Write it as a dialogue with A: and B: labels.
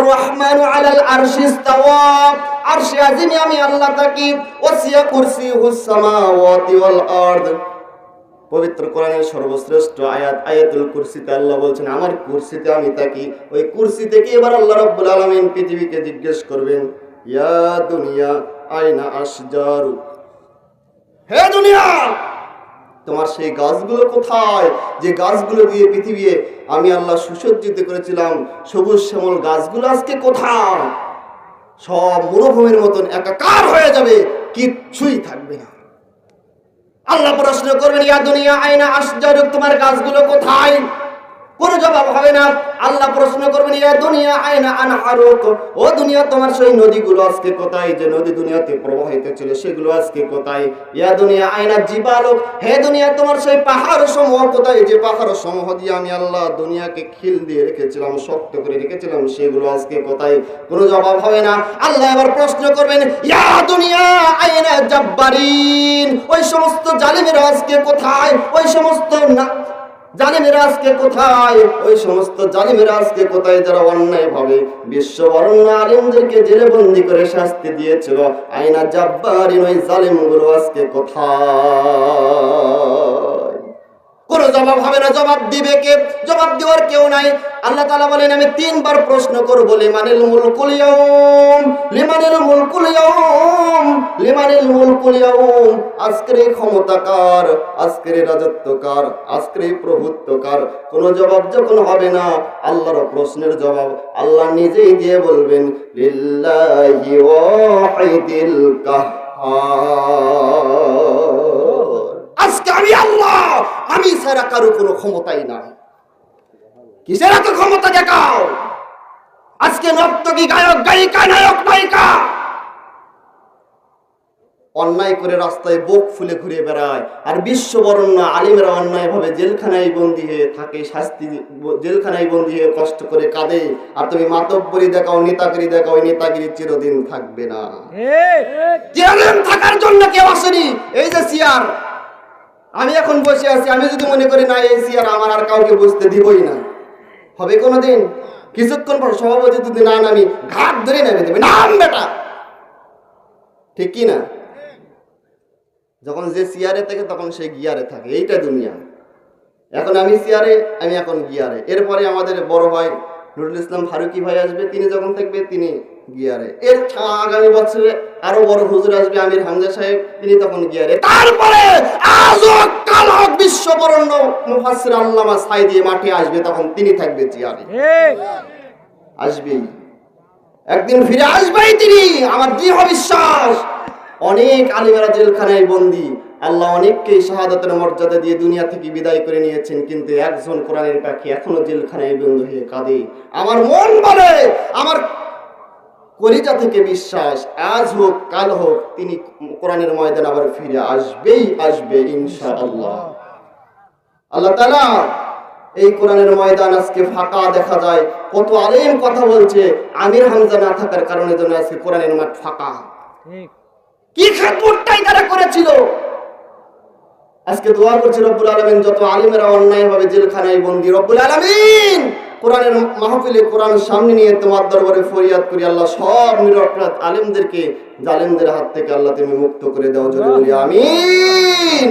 A: আর-রহমানু আলাল আরশি ইস্তাওয়া, আরশে আজিমে আমি আল্লাহ থাকি। ওয়াসিয়া কুরসিয়ুহুস সামাওয়াতি ওয়াল আরদ। পবিত্র কোরআনের সর্বশ্রেষ্ঠ আয়াত আয়াতুল কুরসিতে আল্লাহ বলছেন আমার কুরসিতে আমি থাকি। ওই কুরসি থেকে এবার আল্লাহ রাব্বুল আলামিন পৃথিবীকে জিজ্ঞেস করবেন, ইয়া দুনিয়া আইনা আশজারু, হে দুনিয়া তোমার সেই গাছগুলো কোথায়, যে গাছগুলো দিয়ে পৃথিবী আমি আল্লাহ সুসজ্জিত করেছিলাম, সবুজ শ্যামল গাছগুলো আজকে কোথায়? সব মরুভূমির মতন একাকার হয়ে যাবে, কিচ্ছুই থাকবে না। আল্লাহ প্রশ্ন করবেন, ইয়া দুনিয়া আইনা আশজারু, তোমার গাছগুলো কোথায়? কোনো জবাব হবে না। আল্লাহ প্রশ্ন করবেন, ইয়া দুনিয়া আইনা আনহারুক, ও দুনিয়া তোমার সেই নদীগুলো আজকে কোথায়, যে নদী দুনিয়াতে প্রবাহিত ছিল সেগুলো আজকে কোথায়? ইয়া দুনিয়া আইনা জিবালুক, হে দুনিয়া তোমার সেই পাহাড় সমূহ কোথায়, যে পাহাড় সমূহ দিয়ে আমি আল্লাহ দুনিয়াকে খিল দিয়ে রেখেছিলাম, শক্ত করে রেখেছিলাম, সেগুলো আজকে কোথায়? কোনো জবাব হবে না। আল্লাহ এবার প্রশ্ন করবেন, ইয়া দুনিয়া আইনা জাব্বারিন, ওই সমস্ত জালিমেরা আজকে কোথায়? ওই সমস্ত জালিমেরা আজকে কোথায়? ওই সমস্ত জালিমেরা আজকে কোথায় যারা অন্যায় ভাবে বিশ্ববরণ্য আলেমদেরকে জেলে বন্দি করে শাস্তি দিয়েছিল? আইনা জাব্বারিন, ওই জালিমগুলো আজকে কোথায়? কোনো জবাব হবে না। জবাব দিবে কে? জবাব দেওয়ার কেউ নাই। আল্লাহ তাআলা বলেন, আমি তিনবার প্রশ্ন করব, লিমানিল মুলকুল ইয়াউম, লিমানিল মুলকুল ইয়াউম, লিমানিল মুলকুল ইয়াউম, আজকের এই ক্ষমতা কার, আজকের এই রাজত্ব কার, আজকের এই প্রভুত্ব কার? কোনো জবাব যখন হবে না, আল্লাহর প্রশ্নের জবাব আল্লাহ নিজেই দিয়ে বলবেন, লিল্লাহি ওয়াহিদিল কাহ্হার, আজকে আমি আল্লাহ, আমি ছাড়া কারো কোনো ক্ষমতাই নাই। কিসের এত ক্ষমতা দেখাও? আজকে নর্তকী, গায়ক গায়িকা, নায়ক নায়িকা অন্যায় করে রাস্তায় বুক ফুলে ঘুরে বেড়ায়, আর বিশ্ববরণ্য আলিমেরা অন্যায় ভাবে জেলখানায় বন্দী হয়ে থাকে, শাস্তি জেলখানায় বন্দী হয়ে কষ্ট করে কাঁদে। আর তুমি মাতব্বরি দেখাও, নেতাগিরি দেখাও, ওই নেতাগিরি চিরদিন থাকবে না। চিরদিন থাকার জন্য কেউ আসেনি। এই যে চেয়ার, আমি এখন বসে আছি, আমি যদি মনে করি না এই চেয়ার আমার আর কাউকে বসতে দিবই না, হবে কোনোদিন? কিছুক্ষণ পর সভাপতি যদি না নামি, ঘাট ধরে নেমে দেবে, নাম বেটা, ঠিক কি না? যখন যে চেয়ারে থাকে তখন সে গিয়ারে থাকে, এইটা দুনিয়া। এখন আমি চেয়ারে, আমি এখন গিয়ারে। এরপরে আমাদের বড় ভাই নুরুল ইসলাম ফারুকি ভাই আসবে, তিনি যখন থাকবে তিনি গিয়ারে। এর আগামী বছরে আরো বড় হুজুর আসবে আমির হামজা সাহেব, তিনি তখন গিয়ারে। তারপরে আজক কালক বিশ্ববরণ্য মুফাসসির আল্লামা সাইদি মাঠে আসবে, তখন তিনি থাকবে চেয়ারে। আসবেই, একদিন ফিরে আসবেই তিনি, আমার দৃঢ় বিশ্বাস। অনেক আলিমেরা জেলখানায় বন্দী, আল্লাহ অনেককে শাহাদাতের মর্যাদা দিয়ে দুনিয়া থেকে বিদায় করে নিয়েছেন, কিন্তু একজন কোরআনের পাখি এখনো জেলখানায় বন্দী হয়ে কাঁদে। আমার মন বলে, আমার কলিজা থেকে বিশ্বাস, আজ হোক কাল হোক তিনি কোরআনের ময়দান আবার ফিরে আসবেই আসবে ইনশাআল্লাহ। আল্লাহ তাআলা এই কোরআনের ময়দান আজকে ফাঁকা দেখা যায়। কত আলেম কথা বলছে, আমির হামজা না থাকার কারণে যেন আজকে কোরআনের মাঠ ফাঁকা। কি খেদমতটাই তারা করেছিল। আজকে দোয়া করছি রব্বুল আলামিন, যত আলিমেরা অন্যায়ভাবে জেলখানায় বন্দী, রব্বুল আলামিন কোরআনের মাহফিলে কোরআন সামনে নিয়ে তোমার দরবারে ফরিয়াদ করি, আল্লাহ সব নিরপরাধ আলেমদেরকে জালেমদের হাত থেকে আল্লাহ তুমি মুক্ত করে দাও। জোরে বলি আমিন।